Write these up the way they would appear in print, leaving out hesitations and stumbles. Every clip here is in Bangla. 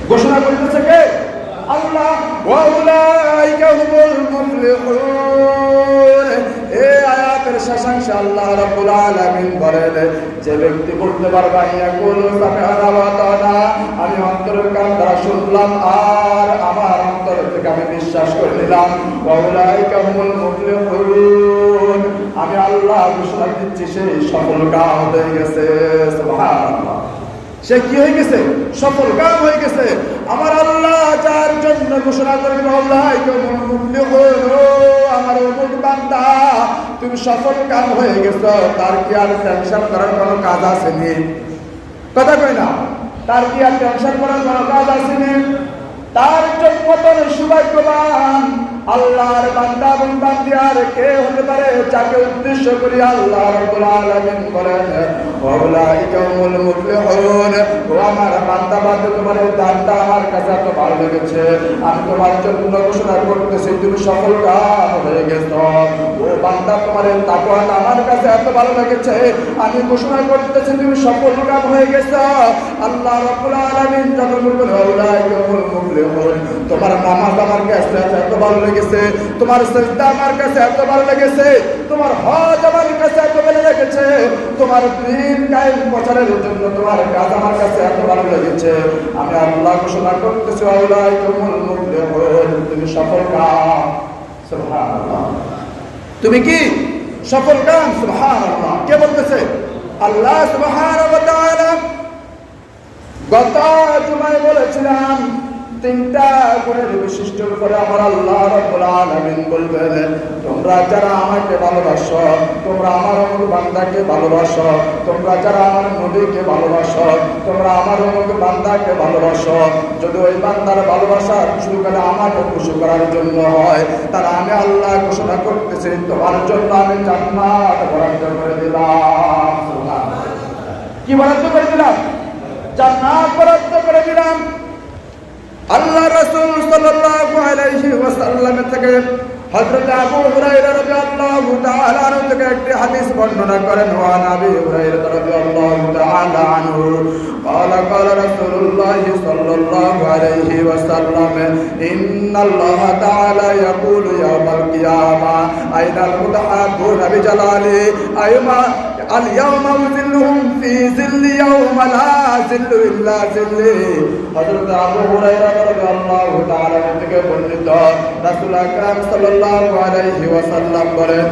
ঘোষণা করতেছে কে? আল্লাহ। ওয়াউলাইকা হুমুল মুফলিহুন। এই আয়াতের শেষাংশে আল্লাহ রাব্বুল আলামিন বলেন, যে ব্যক্তি বলতে পারবে ইয়াকুলু সামি'না ওয়া আতা'না, আমি অন্তরের কান দ্বারা শুনলাম আর আমার অন্তর থেকে আমি বিশ্বাস করে নিলাম, ওয়াউলাইকা হুমুল মুফলিহুন, আমি আল্লাহ ঘোষণা দিচ্ছি সেই সফল কাম হয়ে গেছে। সুবহানাল্লাহ। সে কি হয়ে গেছে? সফল কাম হয়ে গেছে। আমার আল্লাহ যার জন্য ঘোষণা করবেন আমার অমুক বান্দা তুমি সফল কাম হয়ে গেছো, তার কি আর টেনশন করার কোনো কাজ আসেনি? কথা কই না? তার কি আর টেনশন করার কোনো কাজ আসেনি? তার জন্য সৌভাগ্যবান আল্লাহর বান্দা এবং বান্দিয়ার কে হতে পারে যাকে উদ্দেশ্য করে আল্লাহ রাব্বুল আলামিন বলেন ওয়াউলাইকা হুমুল মুফলিহুন। ও আমার বান্দা বান্দা, তোমার এই দানটা আমার কাছে এত ভালো লেগেছে, আমি তোমার জন্য ঘোষণা করতেছি তুমি সফল কাম হয়ে গেছো। ও বান্দা, তোমার এই তাকওয়াটা আমার কাছে এত ভালো লেগেছে, আমি ঘোষণা করতেছি তুমি সফল কাম হয়ে গেছো। আল্লাহ রাব্বুল আলামিন যখন বলবেন ওয়াউলাইকা হুমুল মুফলিহুন, তোমার নামাজ আমার কাছে এত ভালো লেগেছে, তোমার সিজদা আমার কাছে এত ভালো লেগেছে, তোমার হজ আমার কাছে এত ভালো লেগেছে, তোমার দ্বীন কায়েম প্রচারের জন্য তোমার কাজ আমার কাছে এত ভালো লেগেছে, আমি আল্লাহ ঘোষণা করতেছি ওয়াউলাইকা হুমুল মুফলিহুন, তুমি সফল কাম। সুবহানাল্লাহ। তুমি কি সফল কাম? সুবহানাল্লাহ। কে বলতেছে? আল্লাহ সুবহানাহু ওয়া তাআলা। গত জুমায় বলেছিলাম তিনটা গুণের বিশিষ্টর উপরে আমার আল্লাহ রাব্বুল আলামিন বলবেন, তোমরা যারা আমাকে ভালোবাসো, তোমরা আমার অমুক বান্দাকে ভালোবাসো, তোমরা যারা আমার নবীকে ভালোবাসো, তোমরা আমার অমুক বান্দাকে ভালোবাসো, যদি ওই বান্দার ভালোবাসা শুরু করে আমাকে খুশি করার জন্য হয়, তাহলে আমি আল্লাহ ঘোষণা করতেছি তোমার জন্য আমি জান্নাত বরাদ্দ করে দিলাম। কি বরাদ্দ করে দিলাম? জান্নাত বরাদ্দ করে দিলাম। আল্লাহ রাসূল সাল্লাল্লাহু আলাইহি ওয়াসাল্লাম থেকে হযরত আবু হুরায়রা রাদিয়াল্লাহু তাআলা আনহু থেকে একটি হাদিস বর্ণনা করেন। ওয়া নবী হুরায়রা রাদিয়াল্লাহু তাআলা আনহু قال قال رسول الله صلى الله عليه وسلم إن الله تعالى يقول يوم القيامة أين المتحابون بجلالي أيما اليوم أظلهم في ظل يوم لا ظل إلا ظلي। হযরত আবু হুরায়রা রাদিয়াল্লাহু তাআলা থেকে বর্ণিত, রাসূল আকরাম সাল্লাল্লাহু আলাইহি ওয়াসাল্লাম বলেন,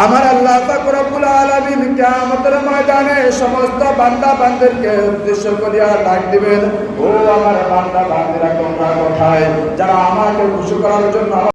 আমার আল্লাহ পাক রব্বুল আলামিন কিয়ামতের ময়দানে সমস্ত বান্দা বান্দাদেরকে উদ্দেশ্য করিয়া ডাক দিবেন, ও আমার বান্দা বান্দারা তোমরা কোথায় যারা আমাকে খুশি করার জন্য